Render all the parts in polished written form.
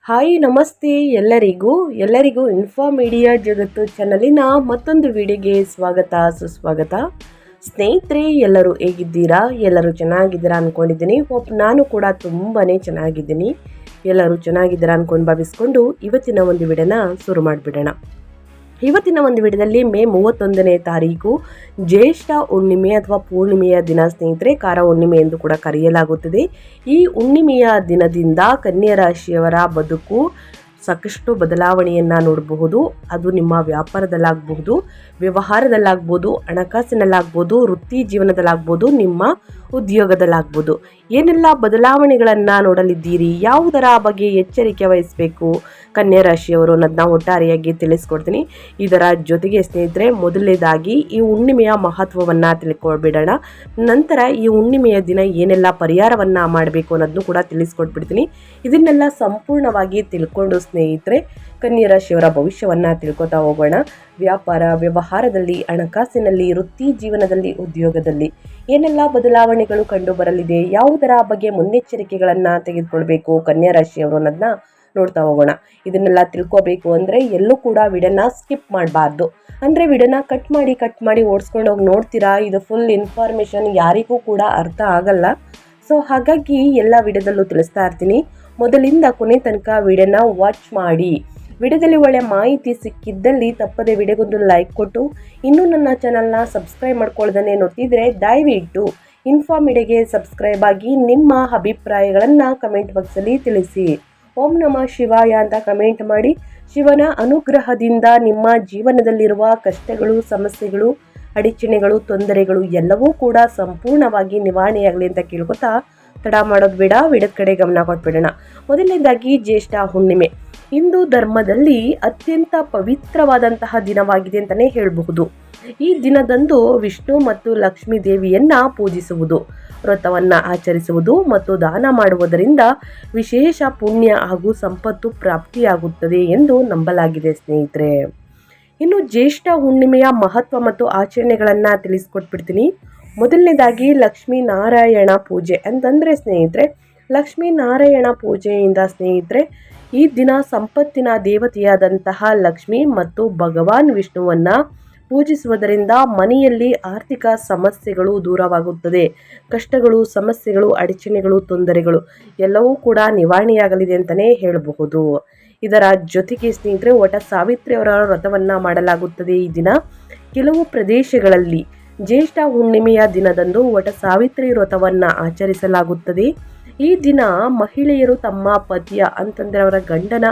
Hi ನಮಸ್ತೆ ಎಲ್ಲರಿಗೂ info media ಜಗತ್ತು ಚಾನಲಿನ ಮತ್ತೊಂದು ವಿಡಿಯೋಗೆ ಸ್ವಾಗತ ಸುಸ್ವಾಗತ. ಸ್ನೇಹಿತರೆ, ಎಲ್ಲರೂ ಹೇಗಿದ್ದೀರಾ? ಎಲ್ಲರೂ ಚೆನ್ನಾಗಿದ್ದೀರಾ ಅಂದ್ಕೊಂಡಿದ್ದೀನಿ. ನಾನು ಕೂಡ ತುಂಬಾ ಚೆನ್ನಾಗಿದ್ದೀನಿ. ಎಲ್ಲರೂ ಚೆನ್ನಾಗಿದ್ದೀರಾ ಅಂದ್ಕೊಂಡು ಭಾವಿಸ್ಕೊಂಡು ಇವತ್ತಿನ ಒಂದು ವಿಡಿಯೋನ ಶುರು ಮಾಡಿಬಿಡೋಣ. ಇವತ್ತಿನ ಒಂದು ವಿಡಿಯೋದಲ್ಲಿ ಮೇ 31ನೇ ತಾರೀಕು ಜ್ಯೇಷ್ಠ ಹುಣ್ಣಿಮೆ ಅಥವಾ ಪೂರ್ಣಿಮೆಯ ದಿನ ಸ್ನೇಹಿತರೆ. ಕಾರ ಹುಣ್ಣಿಮೆ ಎಂದು ಕೂಡ ಕರೆಯಲಾಗುತ್ತದೆ. ಈ ಹುಣ್ಣಿಮೆಯ ದಿನದಿಂದ ಕನ್ಯಾ ರಾಶಿಯವರ ಬದುಕು ಸಾಕಷ್ಟು ಬದಲಾವಣೆಯನ್ನು ನೋಡಬಹುದು. ಅದು ನಿಮ್ಮ ವ್ಯಾಪಾರದಲ್ಲಾಗಬಹುದು, ವ್ಯವಹಾರದಲ್ಲಾಗ್ಬೋದು, ಹಣಕಾಸಿನಲ್ಲಾಗ್ಬೋದು, ವೃತ್ತಿ ಜೀವನದಲ್ಲಾಗ್ಬೋದು, ನಿಮ್ಮ ಉದ್ಯೋಗದಲ್ಲಾಗ್ಬೋದು. ಏನೆಲ್ಲ ಬದಲಾವಣೆಗಳನ್ನು ನೋಡಲಿದ್ದೀರಿ, ಯಾವುದರ ಬಗ್ಗೆ ಎಚ್ಚರಿಕೆ ವಹಿಸಬೇಕು ಕನ್ಯಾ ರಾಶಿಯವರು ಅನ್ನೋದನ್ನ ಒಟ್ಟಾರೆಯಾಗಿ ತಿಳಿಸ್ಕೊಡ್ತೀನಿ. ಇದರ ಜೊತೆಗೆ ಸ್ನೇಹಿತರೆ, ಮೊದಲನೇದಾಗಿ ಈ ಹುಣ್ಣಿಮೆಯ ಮಹತ್ವವನ್ನು ತಿಳ್ಕೊಳ್ಬಿಡೋಣ. ನಂತರ ಈ ಹುಣ್ಣಿಮೆಯ ದಿನ ಏನೆಲ್ಲ ಪರಿಹಾರವನ್ನು ಮಾಡಬೇಕು ಅನ್ನೋದನ್ನು ಕೂಡ ತಿಳಿಸ್ಕೊಟ್ಬಿಡ್ತೀನಿ. ಇದನ್ನೆಲ್ಲ ಸಂಪೂರ್ಣವಾಗಿ ತಿಳ್ಕೊಂಡು ಸ್ನೇಹಿತರೆ, ಕನ್ಯಾ ರಾಶಿಯವರ ಭವಿಷ್ಯವನ್ನು ತಿಳ್ಕೊತಾ ಹೋಗೋಣ. ವ್ಯಾಪಾರ ವ್ಯವಹಾರದಲ್ಲಿ, ಹಣಕಾಸಿನಲ್ಲಿ, ವೃತ್ತಿ ಜೀವನದಲ್ಲಿ, ಉದ್ಯೋಗದಲ್ಲಿ ಏನೆಲ್ಲ ಬದಲಾವಣೆಗಳು ಕಂಡು ಬರಲಿದೆ, ಯಾವುದರ ಬಗ್ಗೆ ಮುನ್ನೆಚ್ಚರಿಕೆಗಳನ್ನು ತೆಗೆದುಕೊಳ್ಬೇಕು ಕನ್ಯಾ ರಾಶಿಯವರು ಅನ್ನೋದನ್ನ ನೋಡ್ತಾ ಹೋಗೋಣ. ಇದನ್ನೆಲ್ಲ ತಿಳ್ಕೊಬೇಕು ಅಂದರೆ ಎಲ್ಲೂ ಕೂಡ ವಿಡಿಯೋನ ಸ್ಕಿಪ್ ಮಾಡಬಾರ್ದು. ಅಂದರೆ ವಿಡಿಯೋನ ಕಟ್ ಮಾಡಿ ಓಡಿಸ್ಕೊಂಡು ಹೋಗಿ ನೋಡ್ತೀರಾ, ಇದು ಫುಲ್ ಇನ್ಫಾರ್ಮೇಷನ್ ಯಾರಿಗೂ ಕೂಡ ಅರ್ಥ ಆಗಲ್ಲ. ಸೊ ಹಾಗಾಗಿ ಎಲ್ಲ ವಿಡಿಯೋದಲ್ಲೂ ತಿಳಿಸ್ತಾ ಇರ್ತೀನಿ. ಮೊದಲಿಂದ ಕೊನೆ ತನಕ ವಿಡಿಯೋನ ವಾಚ್ ಮಾಡಿ. ವಿಡಿಯೋದಲ್ಲಿ ಒಳ್ಳೆ ಮಾಹಿತಿ ಸಿಕ್ಕಿದ್ದಲ್ಲಿ ತಪ್ಪದೆ ವಿಡಿಯೋಗೊಂದು ಲೈಕ್ ಕೊಟ್ಟು, ಇನ್ನೂ ನನ್ನ ಚಾನಲ್ನ ಸಬ್ಸ್ಕ್ರೈಬ್ ಮಾಡ್ಕೊಳ್ದೇ ನೋಡ್ತಿದ್ರೆ ದಯವಿಟ್ಟು ಇನ್ಫಾ ಮೀಡಿಯಾಗೆ ಸಬ್ಸ್ಕ್ರೈಬ್ ಆಗಿ ನಿಮ್ಮ ಅಭಿಪ್ರಾಯಗಳನ್ನು ಕಮೆಂಟ್ ಬಾಕ್ಸಲ್ಲಿ ತಿಳಿಸಿ. ಓಂ ನಮಃ ಶಿವಾಯ ಅಂತ ಕಮೆಂಟ್ ಮಾಡಿ. ಶಿವನ ಅನುಗ್ರಹದಿಂದ ನಿಮ್ಮ ಜೀವನದಲ್ಲಿರುವ ಕಷ್ಟಗಳು, ಸಮಸ್ಯೆಗಳು, ಅಡಚಣೆಗಳು, ತೊಂದರೆಗಳು ಎಲ್ಲವೂ ಕೂಡ ಸಂಪೂರ್ಣವಾಗಿ ನಿವಾರಣೆಯಾಗಲಿ ಅಂತ ಕೇಳ್ಕೊತಾ ತಡ ಮಾಡೋದು ಬೇಡ, ವಿಡಿಯೋದ ಕಡೆ ಗಮನ ಕೊಟ್ಬಿಡೋಣ. ಮೊದಲನೇದಾಗಿ ಜ್ಯೇಷ್ಠ ಹುಣ್ಣಿಮೆ ಹಿಂದೂ ಧರ್ಮದಲ್ಲಿ ಅತ್ಯಂತ ಪವಿತ್ರವಾದಂತಹ ದಿನವಾಗಿದೆ ಅಂತಲೇ ಹೇಳಬಹುದು. ಈ ದಿನದಂದು ವಿಷ್ಣು ಮತ್ತು ಲಕ್ಷ್ಮೀ ದೇವಿಯನ್ನ ಪೂಜಿಸುವುದು, ವ್ರತವನ್ನು ಆಚರಿಸುವುದು ಮತ್ತು ದಾನ ಮಾಡುವುದರಿಂದ ವಿಶೇಷ ಪುಣ್ಯ ಹಾಗೂ ಸಂಪತ್ತು ಪ್ರಾಪ್ತಿಯಾಗುತ್ತದೆ ಎಂದು ನಂಬಲಾಗಿದೆ ಸ್ನೇಹಿತರೆ. ಇನ್ನು ಜ್ಯೇಷ್ಠ ಹುಣ್ಣಿಮೆಯ ಮಹತ್ವ ಮತ್ತು ಆಚರಣೆಗಳನ್ನು ತಿಳಿಸ್ಕೊಟ್ಬಿಡ್ತೀನಿ. ಮೊದಲನೇದಾಗಿ ಲಕ್ಷ್ಮೀನಾರಾಯಣ ಪೂಜೆ ಅಂತಂದರೆ ಸ್ನೇಹಿತರೆ, ಲಕ್ಷ್ಮೀನಾರಾಯಣ ಪೂಜೆಯಿಂದ ಸ್ನೇಹಿತರೆ ಈ ದಿನ ಸಂಪತ್ತಿನ ದೇವತೆಯಾದಂತಹ ಲಕ್ಷ್ಮಿ ಮತ್ತು ಭಗವಾನ್ ವಿಷ್ಣುವನ್ನು ಪೂಜಿಸುವುದರಿಂದ ಮನೆಯಲ್ಲಿ ಆರ್ಥಿಕ ಸಮಸ್ಯೆಗಳು ದೂರವಾಗುತ್ತದೆ. ಕಷ್ಟಗಳು, ಸಮಸ್ಯೆಗಳು, ಅಡಚಣೆಗಳು, ತೊಂದರೆಗಳು ಎಲ್ಲವೂ ಕೂಡ ನಿವಾರಣೆಯಾಗಲಿದೆ ಅಂತಲೇ ಹೇಳಬಹುದು. ಇದರ ಜೊತೆಗೆ ಸ್ನೇಹಿತರೆ, ವಟ ಸಾವಿತ್ರಿ ಅವರ ವ್ರತವನ್ನು ಮಾಡಲಾಗುತ್ತದೆ. ಈ ದಿನ ಕೆಲವು ಪ್ರದೇಶಗಳಲ್ಲಿ ಜ್ಯೇಷ್ಠ ಹುಣ್ಣಿಮೆಯ ದಿನದಂದು ವಟ ಸಾವಿತ್ರಿ ವ್ರತವನ್ನು ಆಚರಿಸಲಾಗುತ್ತದೆ. ಈ ದಿನ ಮಹಿಳೆಯರು ತಮ್ಮ ಪತಿಯ ಅಂತಂದರೆ ಅವರ ಗಂಡನ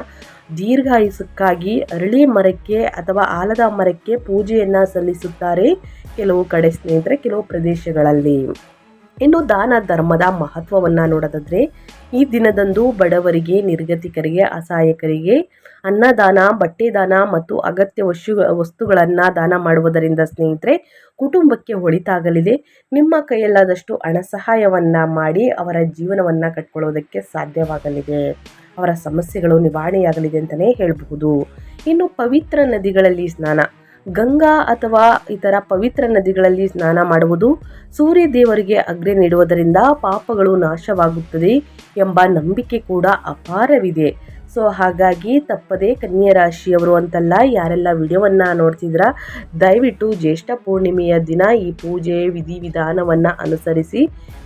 ದೀರ್ಘಾಯುಷಕ್ಕಾಗಿ ಅರಳಿ ಮರಕ್ಕೆ ಅಥವಾ ಆಲದ ಮರಕ್ಕೆ ಪೂಜೆಯನ್ನು ಸಲ್ಲಿಸುತ್ತಾರೆ ಕೆಲವು ಕಡೆ ಸ್ನೇಹಿತರೆ, ಕೆಲವು ಪ್ರದೇಶಗಳಲ್ಲಿ. ಇನ್ನು ದಾನ ಧರ್ಮದ ಮಹತ್ವವನ್ನು ನೋಡೋದಾದರೆ, ಈ ದಿನದಂದು ಬಡವರಿಗೆ, ನಿರ್ಗತಿಕರಿಗೆ, ಅಸಹಾಯಕರಿಗೆ ಅನ್ನದಾನ, ಬಟ್ಟೆ ದಾನ ಮತ್ತು ಅಗತ್ಯ ವಸ್ತುಗಳನ್ನು ದಾನ ಮಾಡುವುದರಿಂದ ಸ್ನೇಹಿತರೆ ಕುಟುಂಬಕ್ಕೆ ಒಳಿತಾಗಲಿದೆ. ನಿಮ್ಮ ಕೈಯಲ್ಲಾದಷ್ಟು ಹಣ ಸಹಾಯವನ್ನು ಮಾಡಿ ಅವರ ಜೀವನವನ್ನು ಕಟ್ಕೊಳ್ಳೋದಕ್ಕೆ ಸಾಧ್ಯವಾಗಲಿದೆ. ಅವರ ಸಮಸ್ಯೆಗಳು ನಿವಾರಣೆಯಾಗಲಿದೆ ಅಂತಲೇ ಹೇಳಬಹುದು. ಇನ್ನು ಪವಿತ್ರ ನದಿಗಳಲ್ಲಿ ಸ್ನಾನ, ಗಂಗಾ ಅಥವಾ ಇತರ ಪವಿತ್ರ ನದಿಗಳಲ್ಲಿ ಸ್ನಾನ ಮಾಡುವುದು ಸೂರ್ಯ ದೇವರಿಗೆ ಅಗ್ನಿ ನೀಡುವುದರಿಂದ ಪಾಪಗಳು ನಾಶವಾಗುತ್ತದೆ ಎಂಬ ನಂಬಿಕೆ ಕೂಡ ಅಪಾರವಿದೆ. ಸೊ ಹಾಗಾಗಿ ತಪ್ಪದೆ ಕನ್ಯಾ ರಾಶಿಯವರು ಅಂತಲ್ಲ, ಯಾರೆಲ್ಲ ವಿಡಿಯೋವನ್ನು ನೋಡ್ತಿದ್ದೀರಾ ದಯವಿಟ್ಟು ಜ್ಯೇಷ್ಠ ಪೂರ್ಣಿಮೆಯ ದಿನ ಈ ಪೂಜೆ ವಿಧಿವಿಧಾನವನ್ನು ಅನುಸರಿಸಿ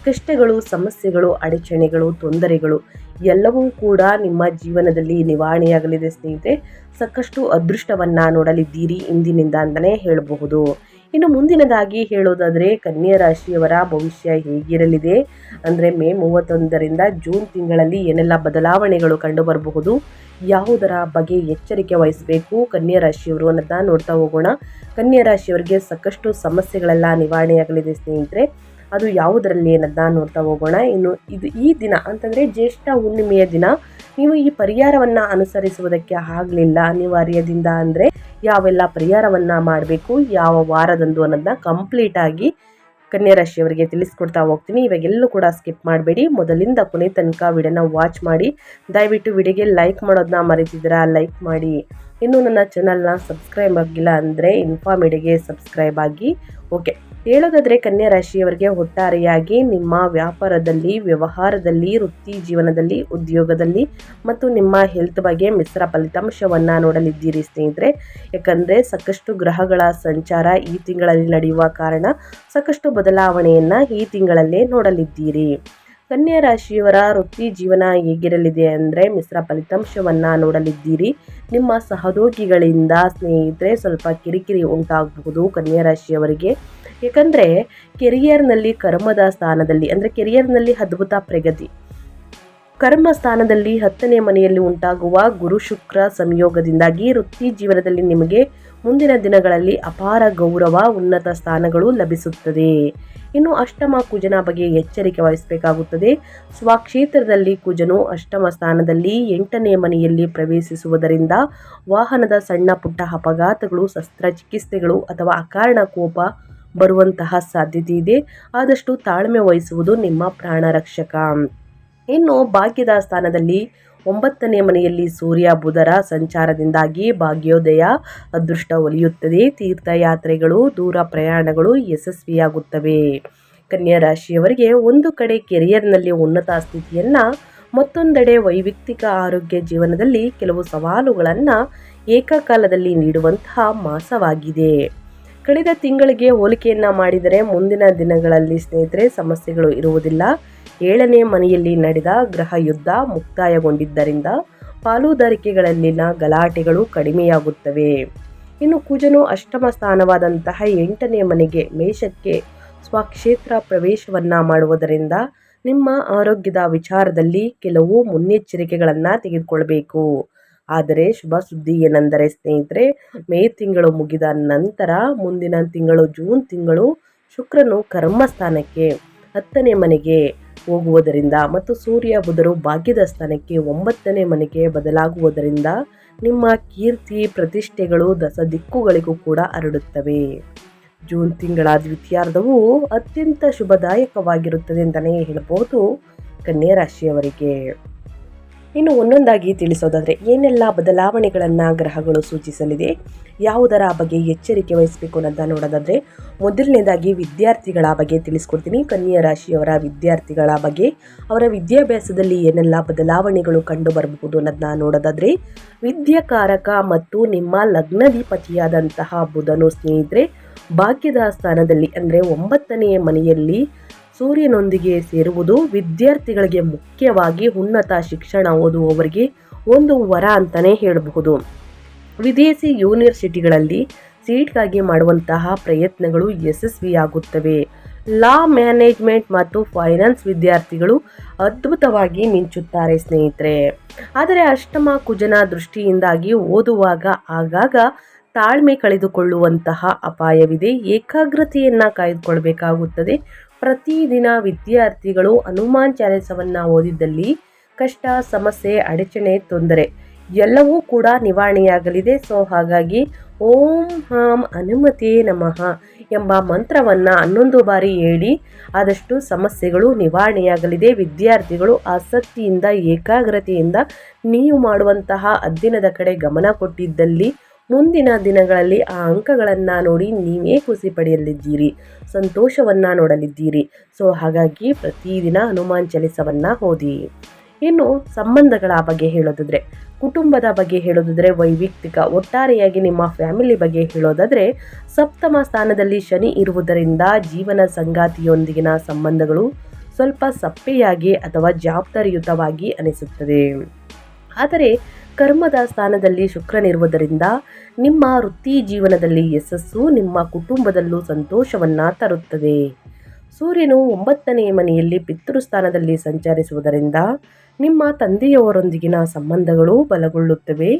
ಕಷ್ಟಗಳು, ಸಮಸ್ಯೆಗಳು, ಅಡಚಣೆಗಳು, ತೊಂದರೆಗಳು ಎಲ್ಲವೂ ಕೂಡ ನಿಮ್ಮ ಜೀವನದಲ್ಲಿ ನಿವಾರಣೆಯಾಗಲಿದೆ ಸ್ನೇಹಿತರೆ. ಸಾಕಷ್ಟು ಅದೃಷ್ಟವನ್ನು ನೋಡಲಿದ್ದೀರಿ ಇಂದಿನಿಂದ ಅಂತಲೇ ಹೇಳಬಹುದು. ಇನ್ನು ಮುಂದಿನದಾಗಿ ಹೇಳೋದಾದರೆ, ಕನ್ಯಾ ರಾಶಿಯವರ ಭವಿಷ್ಯ ಹೇಗಿರಲಿದೆ ಅಂದರೆ ಮೇ 31ರಿಂದ ಜೂನ್ ತಿಂಗಳಲ್ಲಿ ಏನೆಲ್ಲ ಬದಲಾವಣೆಗಳು ಕಂಡು ಬರಬಹುದು, ಯಾವುದರ ಬಗ್ಗೆ ಎಚ್ಚರಿಕೆ ವಹಿಸಬೇಕು ಕನ್ಯಾ ರಾಶಿಯವರು ಅನ್ನೋದನ್ನ ನೋಡ್ತಾ ಹೋಗೋಣ. ಕನ್ಯಾ ರಾಶಿಯವರಿಗೆ ಸಾಕಷ್ಟು ಸಮಸ್ಯೆಗಳೆಲ್ಲ ನಿವಾರಣೆಯಾಗಲಿದೆ ಸ್ನೇಹಿತರೆ. ಅದು ಯಾವುದರಲ್ಲಿ ಅನ್ನೋದನ್ನ ನೋಡ್ತಾ ಹೋಗೋಣ. ಇನ್ನು ಈ ದಿನ ಅಂತಂದರೆ ಜ್ಯೇಷ್ಠ ಹುಣ್ಣಿಮೆಯ ದಿನ ನೀವು ಈ ಪರಿಹಾರವನ್ನು ಅನುಸರಿಸುವುದಕ್ಕೆ ಆಗಲಿಲ್ಲ ಅನಿವಾರ್ಯದಿಂದ ಅಂದರೆ ಯಾವೆಲ್ಲ ಪರಿಹಾರವನ್ನು ಮಾಡಬೇಕು, ಯಾವ ವಾರದಂದು ಅನ್ನೋದನ್ನ ಕಂಪ್ಲೀಟಾಗಿ ಕನ್ಯಾ ರಾಶಿಯವರಿಗೆ ತಿಳಿಸ್ಕೊಡ್ತಾ ಹೋಗ್ತೀನಿ. ಇವಾಗೆಲ್ಲೂ ಕೂಡ ಸ್ಕಿಪ್ ಮಾಡಬೇಡಿ, ಮೊದಲಿಂದ ಕೊನೆ ತನಕ ವಿಡಿಯೋನ ವಾಚ್ ಮಾಡಿ. ದಯವಿಟ್ಟು ವಿಡಿಯೋಗೆ ಲೈಕ್ ಮಾಡೋದನ್ನ ಮರೆತಿದ್ದೀರಾ, ಲೈಕ್ ಮಾಡಿ. ಇನ್ನೂ ನನ್ನ ಚಾನಲ್ನ ಸಬ್ಸ್ಕ್ರೈಬ್ ಆಗಿಲ್ಲ ಅಂದರೆ ಇನ್ಫಾರ್ಮೇಟಿಗೆ ಸಬ್ಸ್ಕ್ರೈಬ್ ಆಗಿ. ಓಕೆ, ಹೇಳೋದಾದರೆ ಕನ್ಯಾ ರಾಶಿಯವರಿಗೆ ಒಟ್ಟಾರೆಯಾಗಿ ನಿಮ್ಮ ವ್ಯಾಪಾರದಲ್ಲಿ, ವ್ಯವಹಾರದಲ್ಲಿ, ವೃತ್ತಿ ಜೀವನದಲ್ಲಿ, ಉದ್ಯೋಗದಲ್ಲಿ ಮತ್ತು ನಿಮ್ಮ ಹೆಲ್ತ್ ಬಗ್ಗೆ ಮಿಶ್ರ ಫಲಿತಾಂಶವನ್ನು ನೋಡಲಿದ್ದೀರಿ ಸ್ನೇಹಿತರೆ. ಯಾಕಂದರೆ ಸಾಕಷ್ಟು ಗ್ರಹಗಳ ಸಂಚಾರ ಈ ತಿಂಗಳಲ್ಲಿ ನಡೆಯುವ ಕಾರಣ ಸಾಕಷ್ಟು ಬದಲಾವಣೆಯನ್ನು ಈ ತಿಂಗಳಲ್ಲೇ ನೋಡಲಿದ್ದೀರಿ. ಕನ್ಯಾ ರಾಶಿಯವರ ವೃತ್ತಿ ಜೀವನ ಹೇಗಿರಲಿದೆ ಅಂದರೆ ಮಿಶ್ರ ಫಲಿತಾಂಶವನ್ನು ನೋಡಲಿದ್ದೀರಿ. ನಿಮ್ಮ ಸಹೋದ್ಯೋಗಿಗಳಿಂದ ಸ್ನೇಹಿತರೆ ಸ್ವಲ್ಪ ಕಿರಿಕಿರಿ ಉಂಟಾಗಬಹುದು ಕನ್ಯಾ ರಾಶಿಯವರಿಗೆ. ಏಕೆಂದರೆ ಕೆರಿಯರ್ನಲ್ಲಿ ಕರ್ಮದ ಸ್ಥಾನದಲ್ಲಿ ಅಂದರೆ ಕೆರಿಯರ್ನಲ್ಲಿ ಅದ್ಭುತ ಪ್ರಗತಿ, ಕರ್ಮ ಸ್ಥಾನದಲ್ಲಿ 10ನೇ ಮನೆಯಲ್ಲಿ ಉಂಟಾಗುವ ಗುರು ಶುಕ್ರ ಸಂಯೋಗದಿಂದಾಗಿ ವೃತ್ತಿ ಜೀವನದಲ್ಲಿ ನಿಮಗೆ ಮುಂದಿನ ದಿನಗಳಲ್ಲಿ ಅಪಾರ ಗೌರವ, ಉನ್ನತ ಸ್ಥಾನಗಳು ಲಭಿಸುತ್ತದೆ. ಇನ್ನು ಅಷ್ಟಮ ಕುಜನ ಬಗ್ಗೆ ಎಚ್ಚರಿಕೆ ವಹಿಸಬೇಕಾಗುತ್ತದೆ. ಸ್ವಕ್ಷೇತ್ರದಲ್ಲಿ ಕುಜನು ಅಷ್ಟಮ ಸ್ಥಾನದಲ್ಲಿ 8ನೇ ಮನೆಯಲ್ಲಿ ಪ್ರವೇಶಿಸುವುದರಿಂದ ವಾಹನದ ಸಣ್ಣ ಪುಟ್ಟ ಅಪಘಾತಗಳು, ಶಸ್ತ್ರಚಿಕಿತ್ಸೆಗಳು ಅಥವಾ ಅಕಾರಣ ಕೋಪ ಬರುವಂತಹ ಸಾಧ್ಯತೆ ಇದೆ. ಆದಷ್ಟು ತಾಳ್ಮೆ ವಹಿಸುವುದು ನಿಮ್ಮ ಪ್ರಾಣ ರಕ್ಷಕ. ಇನ್ನು ಭಾಗ್ಯದ ಸ್ಥಾನದಲ್ಲಿ 9ನೇ ಮನೆಯಲ್ಲಿ ಸೂರ್ಯ ಬುಧರ ಸಂಚಾರದಿಂದಾಗಿ ಭಾಗ್ಯೋದಯ, ಅದೃಷ್ಟ ಒಲಿಯುತ್ತದೆ. ತೀರ್ಥಯಾತ್ರೆಗಳು, ದೂರ ಪ್ರಯಾಣಗಳು ಯಶಸ್ವಿಯಾಗುತ್ತವೆ. ಕನ್ಯಾ ರಾಶಿಯವರಿಗೆ ಒಂದು ಕಡೆ ಕೆರಿಯರ್ನಲ್ಲಿ ಉನ್ನತ ಸ್ಥಿತಿಯನ್ನು, ಮತ್ತೊಂದೆಡೆ ವೈಯಕ್ತಿಕ ಆರೋಗ್ಯ ಜೀವನದಲ್ಲಿ ಕೆಲವು ಸವಾಲುಗಳನ್ನು ಏಕಕಾಲದಲ್ಲಿ ನೀಡುವಂತಹ ಮಾಸವಾಗಿದೆ. ಕಳೆದ ತಿಂಗಳಿಗೆ ಹೋಲಿಕೆಯನ್ನು ಮಾಡಿದರೆ ಮುಂದಿನ ದಿನಗಳಲ್ಲಿ ಸ್ನೇಹಿತರೆ ಸಮಸ್ಯೆಗಳು ಇರುವುದಿಲ್ಲ. 7ನೇ ಮನೆಯಲ್ಲಿ ನಡೆದ ಗ್ರಹ ಯುದ್ಧ ಮುಕ್ತಾಯಗೊಂಡಿದ್ದರಿಂದ ಪಾಲುದಾರಿಕೆಗಳಲ್ಲಿನ ಗಲಾಟೆಗಳು ಕಡಿಮೆಯಾಗುತ್ತವೆ. ಇನ್ನು ಕುಜನು ಅಷ್ಟಮ ಸ್ಥಾನವಾದಂತಹ 8ನೇ ಮನೆಗೆ ಮೇಷಕ್ಕೆ ಸ್ವಕ್ಷೇತ್ರ ಪ್ರವೇಶವನ್ನು ಮಾಡುವುದರಿಂದ ನಿಮ್ಮ ಆರೋಗ್ಯದ ವಿಚಾರದಲ್ಲಿ ಕೆಲವು ಮುನ್ನೆಚ್ಚರಿಕೆಗಳನ್ನು ತೆಗೆದುಕೊಳ್ಬೇಕು. ಆದರೆ ಶುಭ ಸುದ್ದಿ ಏನೆಂದರೆ ಸ್ನೇಹಿತರೆ, ಮೇ ತಿಂಗಳು ಮುಗಿದ ನಂತರ ಮುಂದಿನ ತಿಂಗಳು ಜೂನ್ ತಿಂಗಳು ಶುಕ್ರನು ಕರ್ಮಸ್ಥಾನಕ್ಕೆ 10ನೇ ಮನೆಗೆ ಹೋಗುವುದರಿಂದ ಮತ್ತು ಸೂರ್ಯ ಬುಧರು ಭಾಗ್ಯದ ಸ್ಥಾನಕ್ಕೆ 9ನೇ ಮನೆಗೆ ಬದಲಾಗುವುದರಿಂದ ನಿಮ್ಮ ಕೀರ್ತಿ ಪ್ರತಿಷ್ಠೆಗಳು ದಶ ದಿಕ್ಕುಗಳಿಗೂ ಕೂಡ ಹರಡುತ್ತವೆ. ಜೂನ್ ತಿಂಗಳ ದ್ವಿತೀಯಾರ್ಧವು ಅತ್ಯಂತ ಶುಭದಾಯಕವಾಗಿರುತ್ತದೆ ಅಂತಲೇ ಹೇಳಬಹುದು ಕನ್ಯಾ ರಾಶಿಯವರಿಗೆ. ಇನ್ನು ಒಂದೊಂದಾಗಿ ತಿಳಿಸೋದಾದರೆ ಏನೆಲ್ಲ ಬದಲಾವಣೆಗಳನ್ನು ಗ್ರಹಗಳು ಸೂಚಿಸಲಿದೆ, ಯಾವುದರ ಬಗ್ಗೆ ಎಚ್ಚರಿಕೆ ವಹಿಸಬೇಕು ಅಂತ ನೋಡೋದಾದರೆ ಮೊದಲನೇದಾಗಿ ವಿದ್ಯಾರ್ಥಿಗಳ ಬಗ್ಗೆ ತಿಳಿಸ್ಕೊಡ್ತೀನಿ. ಕನ್ಯಾ ರಾಶಿಯವರ ವಿದ್ಯಾರ್ಥಿಗಳ ಬಗ್ಗೆ, ಅವರ ವಿದ್ಯಾಭ್ಯಾಸದಲ್ಲಿ ಏನೆಲ್ಲ ಬದಲಾವಣೆಗಳು ಕಂಡು ಬರಬಹುದು ಅನ್ನೋದನ್ನ ನೋಡೋದಾದರೆ ವಿದ್ಯಾಕಾರಕ ಮತ್ತು ನಿಮ್ಮ ಲಗ್ನಾಧಿಪತಿಯಾದಂತಹ ಬುಧನು ಸ್ನೇಹಿತರೆ ಭಾಗ್ಯದ ಸ್ಥಾನದಲ್ಲಿ ಅಂದರೆ 9ನೇ ಮನೆಯಲ್ಲಿ ಸೂರ್ಯನೊಂದಿಗೆ ಸೇರುವುದು ವಿದ್ಯಾರ್ಥಿಗಳಿಗೆ, ಮುಖ್ಯವಾಗಿ ಉನ್ನತ ಶಿಕ್ಷಣ ಓದುವವರಿಗೆ ಒಂದು ವರ ಅಂತಲೇ ಹೇಳಬಹುದು. ವಿದೇಶಿ ಯೂನಿವರ್ಸಿಟಿಗಳಲ್ಲಿ ಸೀಟ್ಗಾಗಿ ಮಾಡುವಂತಹ ಪ್ರಯತ್ನಗಳು ಯಶಸ್ವಿಯಾಗುತ್ತವೆ. ಲಾ, ಮ್ಯಾನೇಜ್ಮೆಂಟ್ ಮತ್ತು ಫೈನಾನ್ಸ್ ವಿದ್ಯಾರ್ಥಿಗಳು ಅದ್ಭುತವಾಗಿ ಮಿಂಚುತ್ತಾರೆ ಸ್ನೇಹಿತರೆ. ಆದರೆ ಅಷ್ಟಮ ಕುಜನ ದೃಷ್ಟಿಯಿಂದಾಗಿ ಓದುವಾಗ ಆಗಾಗ ತಾಳ್ಮೆ ಕಳೆದುಕೊಳ್ಳುವಂತಹ ಅಪಾಯವಿದೆ. ಏಕಾಗ್ರತೆಯನ್ನು ಕಾಯ್ದುಕೊಳ್ಬೇಕಾಗುತ್ತದೆ. ಪ್ರತಿದಿನ ವಿದ್ಯಾರ್ಥಿಗಳು ಹನುಮಾನ್ ಚಾಲಿಸವನ್ನು ಓದಿದ್ದಲ್ಲಿ ಕಷ್ಟ, ಸಮಸ್ಯೆ, ಅಡಚಣೆ, ತೊಂದರೆ ಎಲ್ಲವೂ ಕೂಡ ನಿವಾರಣೆಯಾಗಲಿದೆ. ಸೊ ಹಾಗಾಗಿ ಓಂ ಹಾಂ ಹನುಮತೇ ನಮಃ ಎಂಬ ಮಂತ್ರವನ್ನು 11 ಬಾರಿ ಹೇಳಿ ಆದಷ್ಟು ಸಮಸ್ಯೆಗಳು ನಿವಾರಣೆಯಾಗಲಿದೆ. ವಿದ್ಯಾರ್ಥಿಗಳು ಆಸಕ್ತಿಯಿಂದ, ಏಕಾಗ್ರತೆಯಿಂದ ನೀವು ಮಾಡುವಂತಹ ಅಧ್ಯಯನದ ಕಡೆ ಗಮನ ಕೊಟ್ಟಿದ್ದಲ್ಲಿ ಮುಂದಿನ ದಿನಗಳಲ್ಲಿ ಆ ಅಂಕಗಳನ್ನು ನೋಡಿ ನೀವೇ ಖುಷಿ ಪಡೆಯಲಿದ್ದೀರಿ, ಸಂತೋಷವನ್ನು ನೋಡಲಿದ್ದೀರಿ. ಸೊ ಹಾಗಾಗಿ ಪ್ರತಿದಿನ ಹನುಮಾನ್ ಚಾಲಿಸವನ್ನು ಓದಿ. ಇನ್ನು ಸಂಬಂಧಗಳ ಬಗ್ಗೆ ಹೇಳೋದಾದರೆ, ಕುಟುಂಬದ ಬಗ್ಗೆ ಹೇಳೋದಾದರೆ, ವೈಯಕ್ತಿಕ ಒಟ್ಟಾರೆಯಾಗಿ ನಿಮ್ಮ ಫ್ಯಾಮಿಲಿ ಬಗ್ಗೆ ಹೇಳೋದಾದರೆ ಸಪ್ತಮ ಸ್ಥಾನದಲ್ಲಿ ಶನಿ ಇರುವುದರಿಂದ ಜೀವನ ಸಂಗಾತಿಯೊಂದಿಗಿನ ಸಂಬಂಧಗಳು ಸ್ವಲ್ಪ ಸಪ್ಪೆಯಾಗಿ ಅಥವಾ ಜವಾಬ್ದಾರಿಯುತವಾಗಿ ಅನಿಸುತ್ತದೆ. ಆದರೆ ಕರ್ಮದ ಸ್ಥಾನದಲ್ಲಿ ಶುಕ್ರನಿರುವುದರಿಂದ ನಿಮ್ಮ ವೃತ್ತಿ ಜೀವನದಲ್ಲಿ ಯಶಸ್ಸು, ನಿಮ್ಮ ಕುಟುಂಬದಲ್ಲೂ ಸಂತೋಷವನ್ನು ತರುತ್ತದೆ. ಸೂರ್ಯನು 9ನೇ ಮನೆಯಲ್ಲಿ ಪಿತೃಸ್ಥಾನದಲ್ಲಿ ಸಂಚರಿಸುವುದರಿಂದ ನಿಮ್ಮ ತಂದೆಯವರೊಂದಿಗಿನ ಸಂಬಂಧಗಳು ಬಲಗೊಳ್ಳುತ್ತವೆ.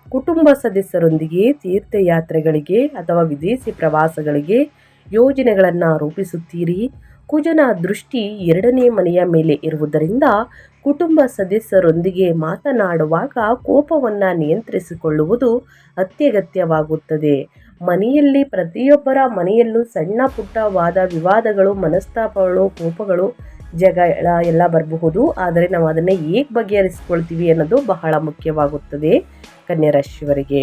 ಕುಟುಂಬ ಸದಸ್ಯರೊಂದಿಗೆ ತೀರ್ಥಯಾತ್ರೆಗಳಿಗೆ ಅಥವಾ ವಿದೇಶಿ ಪ್ರವಾಸಗಳಿಗೆ ಯೋಜನೆಗಳನ್ನು ರೂಪಿಸುತ್ತೀರಿ. ಕುಜನ ದೃಷ್ಟಿ 2ನೇ ಮನೆಯ ಮೇಲೆ ಇರುವುದರಿಂದ ಕುಟುಂಬ ಸದಸ್ಯರೊಂದಿಗೆ ಮಾತನಾಡುವಾಗ ಕೋಪವನ್ನು ನಿಯಂತ್ರಿಸಿಕೊಳ್ಳುವುದು ಅತ್ಯಗತ್ಯವಾಗುತ್ತದೆ. ಮನೆಯಲ್ಲಿ ಪ್ರತಿಯೊಬ್ಬರ ಮನೆಯಲ್ಲೂ ಸಣ್ಣ ಪುಟ್ಟ ವಾದ ವಿವಾದಗಳು, ಮನಸ್ತಾಪಗಳು, ಕೋಪಗಳು, ಜಗಳ ಎಲ್ಲ ಬರಬಹುದು. ಆದರೆ ನಾವು ಅದನ್ನು ಹೇಗೆ ಬಗೆಹರಿಸಿಕೊಳ್ತೀವಿ ಅನ್ನೋದು ಬಹಳ ಮುಖ್ಯವಾಗುತ್ತದೆ. ಕನ್ಯಾ ರಾಶಿಯವರಿಗೆ.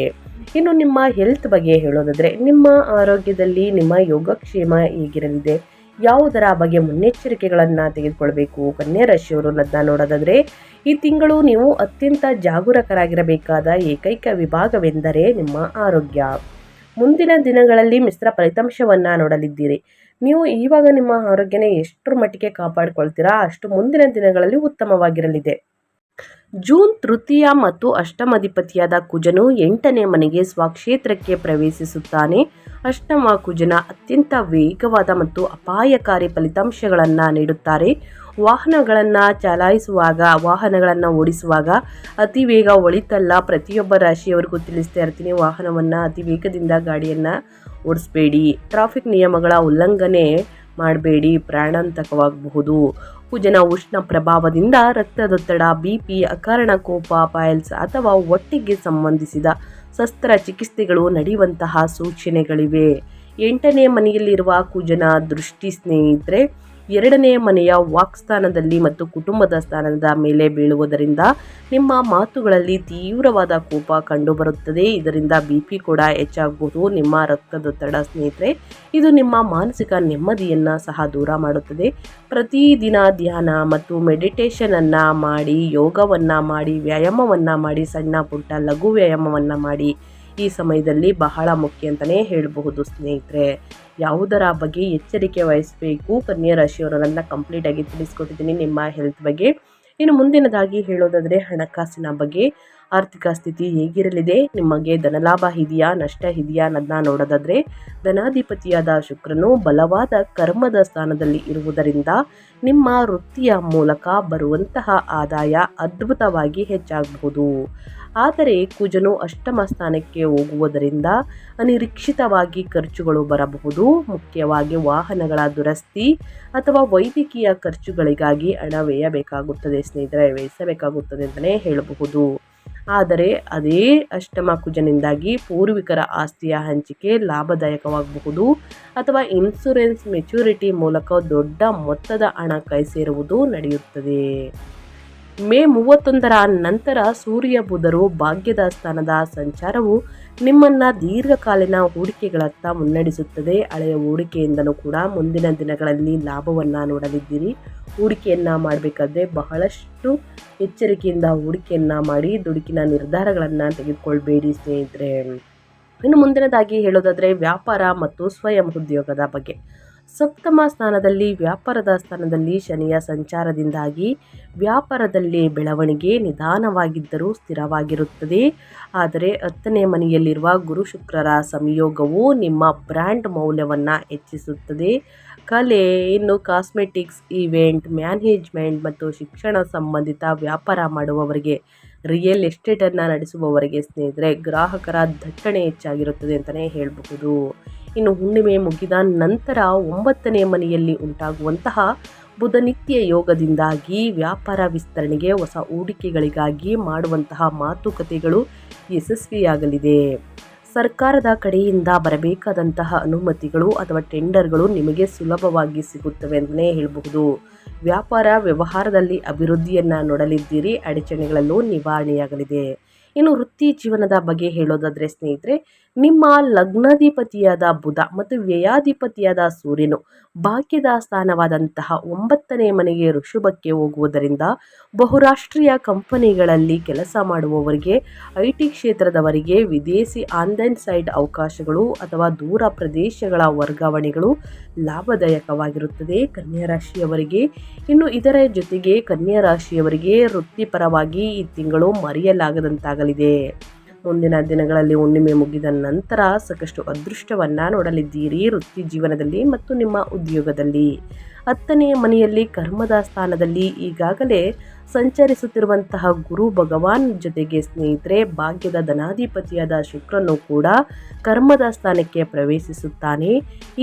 ಇನ್ನು ನಿಮ್ಮ ಹೆಲ್ತ್ ಬಗ್ಗೆ ಹೇಳೋದಾದರೆ, ನಿಮ್ಮ ಆರೋಗ್ಯದಲ್ಲಿ ನಿಮ್ಮ ಯೋಗಕ್ಷೇಮ ಹೇಗಿರಲಿದೆ, ಯಾವುದರ ಬಗ್ಗೆ ಮುನ್ನೆಚ್ಚರಿಕೆಗಳನ್ನು ತೆಗೆದುಕೊಳ್ಬೇಕು ಕನ್ಯಾ ರಾಶಿಯವರು ಅನ್ನೋದನ್ನ ನೋಡೋದಾದರೆ, ಈ ತಿಂಗಳು ನೀವು ಅತ್ಯಂತ ಜಾಗರೂಕರಾಗಿರಬೇಕಾದ ಏಕೈಕ ವಿಭಾಗವೆಂದರೆ ನಿಮ್ಮ ಆರೋಗ್ಯ. ಮುಂದಿನ ದಿನಗಳಲ್ಲಿ ಮಿಶ್ರ ಫಲಿತಾಂಶವನ್ನು ನೋಡಲಿದ್ದೀರಿ. ನೀವು ಇವಾಗ ನಿಮ್ಮ ಆರೋಗ್ಯನ ಎಷ್ಟರ ಮಟ್ಟಿಗೆ ಕಾಪಾಡಿಕೊಳ್ತೀರಾ ಅಷ್ಟು ಮುಂದಿನ ದಿನಗಳಲ್ಲಿ ಉತ್ತಮವಾಗಿರಲಿದೆ. ಜೂನ್ ತೃತೀಯ ಮತ್ತು ಅಷ್ಟಮಾಧಿಪತಿಯಾದ ಕುಜನು 8ನೇ ಮನೆಗೆ ಸ್ವಕ್ಷೇತ್ರಕ್ಕೆ ಪ್ರವೇಶಿಸುತ್ತಾನೆ. ಅಷ್ಟಮ ಕುಜನ ಅತ್ಯಂತ ವೇಗವಾದ ಮತ್ತು ಅಪಾಯಕಾರಿ ಫಲಿತಾಂಶಗಳನ್ನು ನೀಡುತ್ತಾರೆ. ವಾಹನಗಳನ್ನು ಓಡಿಸುವಾಗ ಅತಿ ವೇಗ ಒಳಿತಲ್ಲ. ಪ್ರತಿಯೊಬ್ಬ ರಾಶಿಯವರಿಗೂ ತಿಳಿಸ್ತಾ ಇರ್ತೀನಿ, ವಾಹನವನ್ನು ಅತಿ ವೇಗದಿಂದ ಗಾಡಿಯನ್ನು ಓಡಿಸಬೇಡಿ. ಟ್ರಾಫಿಕ್ ನಿಯಮಗಳ ಉಲ್ಲಂಘನೆ ಮಾಡಬೇಡಿ, ಪ್ರಾಣಾಂತಕವಾಗಬಹುದು. ಕುಜನ ಉಷ್ಣ ಪ್ರಭಾವದಿಂದ ರಕ್ತದೊತ್ತಡ, BP, ಅಕಾರಣ ಕೋಪ, ಪೈಲ್ಸ್ ಅಥವಾ ಹೊಟ್ಟೆಗೆ ಸಂಬಂಧಿಸಿದ ಶಸ್ತ್ರಚಿಕಿತ್ಸೆಗಳು ನಡೆಯುವಂತಹ ಸೂಚನೆಗಳಿವೆ. 8ನೇ ಮನೆಯಲ್ಲಿರುವ ಕುಜನ ದೃಷ್ಟಿ ಸ್ನೇಹಿತರೆ 2ನೇ ಮನೆಯ ವಾಕ್ಸ್ಥಾನದಲ್ಲಿ ಮತ್ತು ಕುಟುಂಬದ ಸ್ಥಾನದ ಮೇಲೆ ಬೀಳುವುದರಿಂದ ನಿಮ್ಮ ಮಾತುಗಳಲ್ಲಿ ತೀವ್ರವಾದ ಕೋಪ ಕಂಡುಬರುತ್ತದೆ. ಇದರಿಂದ BP ಕೂಡ ಹೆಚ್ಚಾಗಬಹುದು. ನಿಮ್ಮ ರಕ್ತದೊತ್ತಡ ಸ್ನೇಹಿತರೆ ಇದು ನಿಮ್ಮ ಮಾನಸಿಕ ನೆಮ್ಮದಿಯನ್ನು ಸಹ ದೂರ ಮಾಡುತ್ತದೆ. ಪ್ರತಿದಿನ ಧ್ಯಾನ ಮತ್ತು ಮೆಡಿಟೇಷನನ್ನು ಮಾಡಿ, ಯೋಗವನ್ನು ಮಾಡಿ, ವ್ಯಾಯಾಮವನ್ನು ಮಾಡಿ, ಸಣ್ಣ ಪುಟ್ಟ ಲಘು ವ್ಯಾಯಾಮವನ್ನು ಮಾಡಿ. ಈ ಸಮಯದಲ್ಲಿ ಬಹಳ ಮುಖ್ಯ ಅಂತಲೇ ಹೇಳಬಹುದು ಸ್ನೇಹಿತರೆ. ಯಾವುದರ ಬಗ್ಗೆ ಎಚ್ಚರಿಕೆ ವಹಿಸಬೇಕು ಕನ್ಯಾ ರಾಶಿಯವರನ್ನ ಕಂಪ್ಲೀಟಾಗಿ ತಿಳಿಸ್ಕೊಟ್ಟಿದ್ದೀನಿ ನಿಮ್ಮ ಹೆಲ್ತ್ ಬಗ್ಗೆ. ಇನ್ನು ಮುಂದಿನದಾಗಿ ಹೇಳೋದಾದರೆ ಹಣಕಾಸಿನ ಬಗ್ಗೆ, ಆರ್ಥಿಕ ಸ್ಥಿತಿ ಹೇಗಿರಲಿದೆ, ನಿಮಗೆ ಧನಲಾಭ ಇದೆಯಾ, ನಷ್ಟ ಇದೆಯಾ ಅನ್ನೋದನ್ನ ನೋಡೋದಾದರೆ, ಧನಾಧಿಪತಿಯಾದ ಶುಕ್ರನು ಬಲವಾದ ಕರ್ಮದ ಸ್ಥಾನದಲ್ಲಿ ಇರುವುದರಿಂದ ನಿಮ್ಮ ವೃತ್ತಿಯ ಮೂಲಕ ಬರುವಂತಹ ಆದಾಯ ಅದ್ಭುತವಾಗಿ ಹೆಚ್ಚಾಗಬಹುದು. ಆದರೆ ಕುಜನು ಅಷ್ಟಮ ಸ್ಥಾನಕ್ಕೆ ಹೋಗುವುದರಿಂದ ಅನಿರೀಕ್ಷಿತವಾಗಿ ಖರ್ಚುಗಳು ಬರಬಹುದು. ಮುಖ್ಯವಾಗಿ ವಾಹನಗಳ ದುರಸ್ತಿ ಅಥವಾ ವೈದ್ಯಕೀಯ ಖರ್ಚುಗಳಿಗಾಗಿ ಹಣ ವಹಿಸಬೇಕಾಗುತ್ತದೆ ಅಂತಲೇ ಹೇಳಬಹುದು. ಆದರೆ ಅದೇ ಅಷ್ಟಮ ಕುಜನಿಂದಾಗಿ ಪೂರ್ವಿಕರ ಆಸ್ತಿಯ ಹಂಚಿಕೆ ಲಾಭದಾಯಕವಾಗಬಹುದು ಅಥವಾ ಇನ್ಶೂರೆನ್ಸ್ ಮೆಚುರಿಟಿ ಮೂಲಕ ದೊಡ್ಡ ಮೊತ್ತದ ಹಣ ಕೈ ಸೇರುವುದು ನಡೆಯುತ್ತದೆ. ಮೇ 31ರ ನಂತರ ಸೂರ್ಯ ಬುಧರು ಭಾಗ್ಯದ ಸ್ಥಾನದ ಸಂಚಾರವು ನಿಮ್ಮನ್ನು ದೀರ್ಘಕಾಲೀನ ಹೂಡಿಕೆಗಳತ್ತ ಮುನ್ನಡೆಸುತ್ತದೆ. ಹಳೆಯ ಹೂಡಿಕೆಯಿಂದಲೂ ಕೂಡ ಮುಂದಿನ ದಿನಗಳಲ್ಲಿ ಲಾಭವನ್ನು ನೋಡಲಿದ್ದೀರಿ. ಹೂಡಿಕೆಯನ್ನು ಮಾಡಬೇಕಾದ್ರೆ ಬಹಳಷ್ಟು ಎಚ್ಚರಿಕೆಯಿಂದ ಹೂಡಿಕೆಯನ್ನು ಮಾಡಿ ದುಡುಕಿನ ನಿರ್ಧಾರಗಳನ್ನು ತೆಗೆದುಕೊಳ್ಬೇಡಿ ಸ್ನೇಹಿತರೆ. ಇನ್ನು ಮುಂದಿನದಾಗಿ ಹೇಳೋದಾದರೆ ವ್ಯಾಪಾರ ಮತ್ತು ಸ್ವಯಂ ಉದ್ಯೋಗದ ಬಗ್ಗೆ. ಸಪ್ತಮ ಸ್ಥಾನದಲ್ಲಿ ವ್ಯಾಪಾರದ ಸ್ಥಾನದಲ್ಲಿ ಶನಿಯ ಸಂಚಾರದಿಂದಾಗಿ ವ್ಯಾಪಾರದಲ್ಲಿ ಬೆಳವಣಿಗೆ ನಿಧಾನವಾಗಿದ್ದರೂ ಸ್ಥಿರವಾಗಿರುತ್ತದೆ. ಆದರೆ 10ನೇ ಮನೆಯಲ್ಲಿರುವ ಗುರು ಶುಕ್ರರ ಸಂಯೋಗವು ನಿಮ್ಮ ಬ್ರ್ಯಾಂಡ್ ಮೌಲ್ಯವನ್ನು ಹೆಚ್ಚಿಸುತ್ತದೆ. ಕಲೆ, ಇನ್ನು ಕಾಸ್ಮೆಟಿಕ್ಸ್, ಈವೆಂಟ್ ಮ್ಯಾನೇಜ್ಮೆಂಟ್ ಮತ್ತು ಶಿಕ್ಷಣ ಸಂಬಂಧಿತ ವ್ಯಾಪಾರ ಮಾಡುವವರಿಗೆ, ರಿಯಲ್ ಎಸ್ಟೇಟನ್ನು ನಡೆಸುವವರಿಗೆ ಸ್ನೇಹಿತರೆ ಗ್ರಾಹಕರ ದಟ್ಟಣೆ ಹೆಚ್ಚಾಗಿರುತ್ತದೆ ಅಂತಲೇ ಹೇಳಬಹುದು. ಇನ್ನು ಹುಣ್ಣಿಮೆ ಮುಗಿದ ನಂತರ 9ನೇ ಮನೆಯಲ್ಲಿ ಉಂಟಾಗುವಂತಹ ಬುಧನಿತ್ಯ ಯೋಗದಿಂದಾಗಿ ವ್ಯಾಪಾರ ವಿಸ್ತರಣೆಗೆ, ಹೊಸ ಹೂಡಿಕೆಗಳಿಗಾಗಿ ಮಾಡುವಂತಹ ಮಾತುಕತೆಗಳು ಯಶಸ್ವಿಯಾಗಲಿದೆ. ಸರ್ಕಾರದ ಕಡೆಯಿಂದ ಬರಬೇಕಾದಂತಹ ಅನುಮತಿಗಳು ಅಥವಾ ಟೆಂಡರ್ಗಳು ನಿಮಗೆ ಸುಲಭವಾಗಿ ಸಿಗುತ್ತವೆ ಅಂತಲೇ ಹೇಳಬಹುದು. ವ್ಯಾಪಾರ ವ್ಯವಹಾರದಲ್ಲಿ ಅಭಿವೃದ್ಧಿಯನ್ನು ನೋಡಲಿದ್ದೀರಿ. ಅಡಚಣೆಗಳಲ್ಲೂ ನಿವಾರಣೆಯಾಗಲಿದೆ. ಇನ್ನು ವೃತ್ತಿ ಜೀವನದ ಬಗ್ಗೆ ಹೇಳೋದಾದರೆ ಸ್ನೇಹಿತರೆ, ನಿಮ್ಮ ಲಗ್ನಾಧಿಪತಿಯಾದ ಬುಧ ಮತ್ತು ವ್ಯಯಾಧಿಪತಿಯಾದ ಸೂರ್ಯನು ಭಾಗ್ಯದ ಸ್ಥಾನವಾದಂತಹ 9ನೇ ಮನೆಗೆ ಋಷಭಕ್ಕೆ ಹೋಗುವುದರಿಂದ ಬಹುರಾಷ್ಟ್ರೀಯ ಕಂಪನಿಗಳಲ್ಲಿ ಕೆಲಸ ಮಾಡುವವರಿಗೆ, IT ಕ್ಷೇತ್ರದವರಿಗೆ ವಿದೇಶಿ ಆನ್ಲೈನ್ ಸೈಟ್ ಅವಕಾಶಗಳು ಅಥವಾ ದೂರ ಪ್ರದೇಶಗಳ ವರ್ಗಾವಣೆಗಳು ಲಾಭದಾಯಕವಾಗಿರುತ್ತದೆ ಕನ್ಯಾ ರಾಶಿಯವರಿಗೆ. ಇನ್ನು ಇದರ ಜೊತೆಗೆ ಕನ್ಯಾ ರಾಶಿಯವರಿಗೆ ವೃತ್ತಿಪರವಾಗಿ ಈ ತಿಂಗಳು ಮರೆಯಲಾಗದಂತಾಗಲಿದೆ. ಮುಂದಿನ ದಿನಗಳಲ್ಲಿ ಹುಣ್ಣಿಮೆ ಮುಗಿದ ನಂತರ ಸಾಕಷ್ಟು ಅದೃಷ್ಟವನ್ನು ನೋಡಲಿದ್ದೀರಿ ವೃತ್ತಿ ಜೀವನದಲ್ಲಿ ಮತ್ತು ನಿಮ್ಮ ಉದ್ಯೋಗದಲ್ಲಿ. 10ನೇ ಮನೆಯಲ್ಲಿ ಕರ್ಮದ ಸ್ಥಾನದಲ್ಲಿ ಈಗಾಗಲೇ ಸಂಚರಿಸುತ್ತಿರುವಂತಹ ಗುರು ಭಗವಾನ್ ಜೊತೆಗೆ ಸ್ನೇಹಿತರೆ ಭಾಗ್ಯದ ಧನಾಧಿಪತಿಯಾದ ಶುಕ್ರನು ಕೂಡ ಕರ್ಮದ ಸ್ಥಾನಕ್ಕೆ ಪ್ರವೇಶಿಸುತ್ತಾನೆ.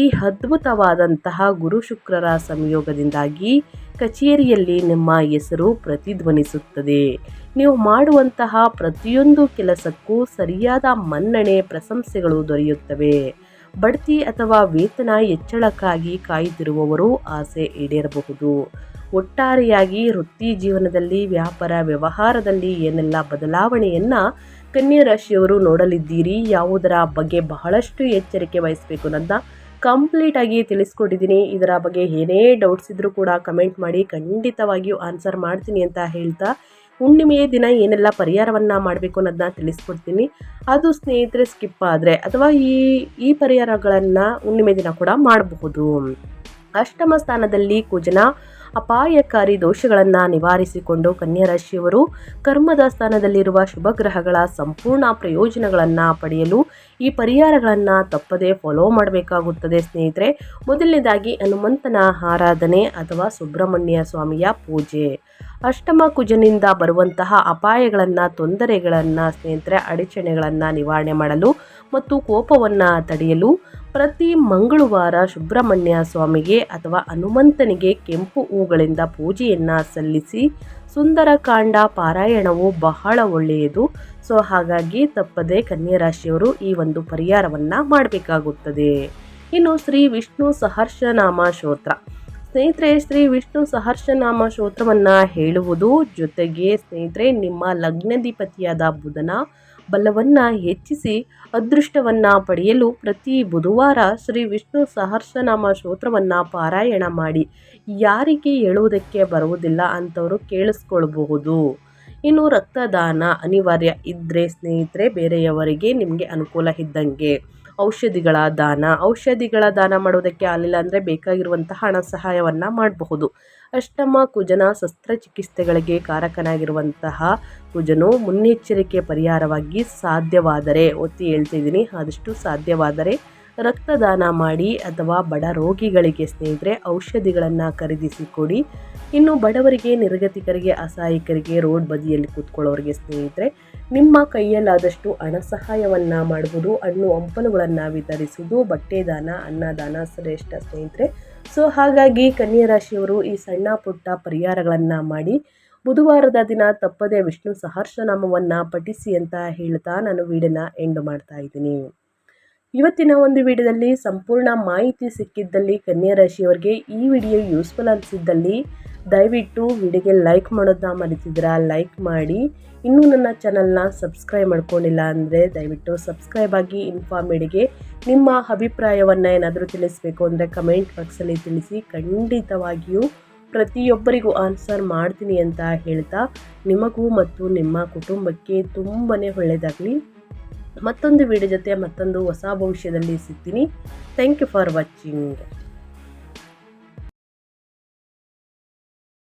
ಈ ಅದ್ಭುತವಾದಂತಹ ಗುರು ಶುಕ್ರರ ಸಂಯೋಗದಿಂದಾಗಿ ಕಚೇರಿಯಲ್ಲಿ ನಿಮ್ಮ ಹೆಸರು ಪ್ರತಿಧ್ವನಿಸುತ್ತದೆ. ನೀವು ಮಾಡುವಂತಹ ಪ್ರತಿಯೊಂದು ಕೆಲಸಕ್ಕೂ ಸರಿಯಾದ ಮನ್ನಣೆ, ಪ್ರಶಂಸೆಗಳು ದೊರೆಯುತ್ತವೆ. ಬಡ್ತಿ ಅಥವಾ ವೇತನ ಹೆಚ್ಚಳಕ್ಕಾಗಿ ಕಾಯುತ್ತಿರುವವರು ಆಸೆ ಈಡೇರಬಹುದು. ಒಟ್ಟಾರೆಯಾಗಿ ವೃತ್ತಿ ಜೀವನದಲ್ಲಿ, ವ್ಯಾಪಾರ ವ್ಯವಹಾರದಲ್ಲಿ ಏನೆಲ್ಲ ಬದಲಾವಣೆಯನ್ನು ಕನ್ಯಾ ರಾಶಿಯವರು ನೋಡಲಿದ್ದೀರಿ, ಯಾವುದರ ಬಗ್ಗೆ ಬಹಳಷ್ಟು ಎಚ್ಚರಿಕೆ ವಹಿಸಬೇಕು ಅನ್ನೋದನ್ನ ಕಂಪ್ಲೀಟಾಗಿ ತಿಳಿಸ್ಕೊಟ್ಟಿದ್ದೀನಿ. ಇದರ ಬಗ್ಗೆ ಏನೇ ಡೌಟ್ಸ್ ಇದ್ದರೂ ಕೂಡ ಕಮೆಂಟ್ ಮಾಡಿ, ಖಂಡಿತವಾಗಿಯೂ ಆನ್ಸರ್ ಮಾಡ್ತೀನಿ ಅಂತ ಹೇಳ್ತಾ, ಹುಣ್ಣಿಮೆಯ ದಿನ ಏನೆಲ್ಲ ಪರಿಹಾರವನ್ನು ಮಾಡಬೇಕು ಅನ್ನೋದನ್ನ ತಿಳಿಸ್ಕೊಡ್ತೀನಿ. ಅದು ಸ್ನೇಹಿತರೆ ಸ್ಕಿಪ್ ಆದರೆ ಅಥವಾ ಈ ಪರಿಹಾರಗಳನ್ನು ಹುಣ್ಣಿಮೆ ದಿನ ಕೂಡ ಮಾಡಬಹುದು. ಅಷ್ಟಮ ಸ್ಥಾನದಲ್ಲಿ ಕುಜನ ಅಪಾಯಕಾರಿ ದೋಷಗಳನ್ನು ನಿವಾರಿಸಿಕೊಂಡು ಕನ್ಯಾ ರಾಶಿಯವರು ಕರ್ಮದ ಸ್ಥಾನದಲ್ಲಿರುವ ಶುಭ ಗ್ರಹಗಳ ಸಂಪೂರ್ಣ ಪ್ರಯೋಜನಗಳನ್ನು ಪಡೆಯಲು ಈ ಪರಿಹಾರಗಳನ್ನು ತಪ್ಪದೇ ಫಾಲೋ ಮಾಡಬೇಕಾಗುತ್ತದೆ ಸ್ನೇಹಿತರೆ. ಮೊದಲನೇದಾಗಿ ಹನುಮಂತನ ಆರಾಧನೆ ಅಥವಾ ಸುಬ್ರಹ್ಮಣ್ಯ ಸ್ವಾಮಿಯ ಪೂಜೆ. ಅಷ್ಟಮ ಕುಜನಿಂದ ಬರುವಂತಹ ಅಪಾಯಗಳನ್ನು, ತೊಂದರೆಗಳನ್ನು ಸ್ನೇಹಿತರೆ, ಅಡಚಣೆಗಳನ್ನು ನಿವಾರಣೆ ಮಾಡಲು ಮತ್ತು ಕೋಪವನ್ನು ತಡೆಯಲು ಪ್ರತಿ ಮಂಗಳವಾರ ಸುಬ್ರಹ್ಮಣ್ಯ ಸ್ವಾಮಿಗೆ ಅಥವಾ ಹನುಮಂತನಿಗೆ ಕೆಂಪು ಹೂಗಳಿಂದ ಪೂಜೆಯನ್ನು ಸಲ್ಲಿಸಿ ಸುಂದರಕಾಂಡ ಪಾರಾಯಣವು ಬಹಳ ಒಳ್ಳೆಯದು. ಸೊ ಹಾಗಾಗಿ ತಪ್ಪದೆ ಕನ್ಯಾ ರಾಶಿಯವರು ಈ ಒಂದು ಪರಿಹಾರವನ್ನು ಮಾಡಬೇಕಾಗುತ್ತದೆ. ಇನ್ನು ಶ್ರೀ ವಿಷ್ಣು ಸಹಸ್ರನಾಮ ಸ್ತೋತ್ರ. ಸ್ನೇಹಿತರೆ, ಶ್ರೀ ವಿಷ್ಣು ಸಹಸ್ರನಾಮ ಸ್ತೋತ್ರವನ್ನು ಹೇಳುವುದು ಜೊತೆಗೆ ಸ್ನೇಹಿತರೆ ನಿಮ್ಮ ಲಗ್ನಾಧಿಪತಿಯಾದ ಬುಧನ ಬಲವನ್ನು ಹೆಚ್ಚಿಸಿ ಅದೃಷ್ಟವನ್ನು ಪಡೆಯಲು ಪ್ರತಿ ಬುಧವಾರ ಶ್ರೀ ವಿಷ್ಣು ಸಹಸ್ರನಾಮ ಸ್ತೋತ್ರವನ್ನು ಪಾರಾಯಣ ಮಾಡಿ. ಯಾರಿಗೆ ಹೇಳುವುದಕ್ಕೆ ಬರುವುದಿಲ್ಲ ಅಂಥವರು ಕೇಳಿಸ್ಕೊಳ್ಬಹುದು. ಇನ್ನು ರಕ್ತದಾನ ಅನಿವಾರ್ಯ ಇದ್ದರೆ ಸ್ನೇಹಿತರೆ, ಬೇರೆಯವರಿಗೆ ನಿಮಗೆ ಅನುಕೂಲ ಇದ್ದಂಗೆ ಔಷಧಿಗಳ ದಾನ ಮಾಡೋದಕ್ಕೆ ಆಗಲಿಲ್ಲ ಅಂದರೆ ಬೇಕಾಗಿರುವಂತಹ ಹಣ ಸಹಾಯವನ್ನು ಮಾಡಬಹುದು. ಅಷ್ಟಮ ಕುಜನ ಶಸ್ತ್ರಚಿಕಿತ್ಸೆಗಳಿಗೆ ಕಾರಕನಾಗಿರುವಂತಹ ಕುಜನು ಮುನ್ನೆಚ್ಚರಿಕೆ ಪರಿಹಾರವಾಗಿ ಸಾಧ್ಯವಾದರೆ, ಒತ್ತಿ ಹೇಳ್ತಿದ್ದೀನಿ, ಆದಷ್ಟು ಸಾಧ್ಯವಾದರೆ ರಕ್ತದಾನ ಮಾಡಿ ಅಥವಾ ಬಡ ರೋಗಿಗಳಿಗೆ ಸ್ನೇಹಿತರೆ ಔಷಧಿಗಳನ್ನು ಖರೀದಿಸಿ ಕೊಡಿ. ಇನ್ನು ಬಡವರಿಗೆ, ನಿರ್ಗತಿಕರಿಗೆ, ಅಸಹಾಯಕರಿಗೆ, ರೋಡ್ ಬದಿಯಲ್ಲಿ ಕೂತ್ಕೊಳ್ಳೋರಿಗೆ ಸ್ನೇಹಿತರೆ ನಿಮ್ಮ ಕೈಯಲ್ಲಾದಷ್ಟು ಹಣ ಸಹಾಯವನ್ನು ಮಾಡುವುದು, ಹಣ್ಣು ಹಂಪಲುಗಳನ್ನು ವಿತರಿಸುವುದು, ಬಟ್ಟೆ ದಾನ, ಅನ್ನದಾನ ಶ್ರೇಷ್ಠ ಸ್ನೇಹಿತರೆ. ಸೊ ಹಾಗಾಗಿ ಕನ್ಯಾ ರಾಶಿಯವರು ಈ ಸಣ್ಣ ಪುಟ್ಟ ಪರಿಹಾರಗಳನ್ನು ಮಾಡಿ ಬುಧವಾರದ ದಿನ ತಪ್ಪದೆ ವಿಷ್ಣು ಸಹಸ್ರನಾಮವನ್ನು ಪಠಿಸಿ ಅಂತ ಹೇಳ್ತಾ ನಾನು ವಿಡಿಯೋನ ಎಂಡ್ ಮಾಡ್ತಾ ಇದ್ದೀನಿ. ಇವತ್ತಿನ ಒಂದು ವಿಡಿಯೋದಲ್ಲಿ ಸಂಪೂರ್ಣ ಮಾಹಿತಿ ಸಿಕ್ಕಿದ್ದಲ್ಲಿ ಕನ್ಯಾ ರಾಶಿಯವರಿಗೆ ಈ ವಿಡಿಯೋ ಯೂಸ್ಫುಲ್ ಅನಿಸಿದ್ದಲ್ಲಿ ದಯವಿಟ್ಟು ವಿಡಿಯೋಗೆ ಲೈಕ್ ಮಾಡೋದನ್ನ ಮರೆತಿದ್ದೀರಾ, ಲೈಕ್ ಮಾಡಿ. ಇನ್ನೂ ನನ್ನ ಚಾನಲ್ನ ಸಬ್ಸ್ಕ್ರೈಬ್ ಮಾಡ್ಕೊಂಡಿಲ್ಲ ಅಂದರೆ ದಯವಿಟ್ಟು ಸಬ್ಸ್ಕ್ರೈಬ್ ಆಗಿ. ಇನ್ಫಾರ್ಮೇಡಿಗೆ ನಿಮ್ಮ ಅಭಿಪ್ರಾಯವನ್ನು ಏನಾದರೂ ತಿಳಿಸಬೇಕು ಅಂದರೆ ಕಮೆಂಟ್ ಬಾಕ್ಸಲ್ಲಿ ತಿಳಿಸಿ. ಖಂಡಿತವಾಗಿಯೂ ಪ್ರತಿಯೊಬ್ಬರಿಗೂ ಆನ್ಸರ್ ಮಾಡ್ತೀನಿ ಅಂತ ಹೇಳ್ತಾ ನಿಮಗೂ ಮತ್ತು ನಿಮ್ಮ ಕುಟುಂಬಕ್ಕೆ ತುಂಬಾ ಒಳ್ಳೆಯದಾಗಲಿ. ಮತ್ತೊಂದು ವಿಡಿಯೋ ಜೊತೆ ಮತ್ತೊಂದು ಹೊಸ ಭವಿಷ್ಯದಲ್ಲಿ ಸಿಗ್ತೀನಿ. Thank you for watching.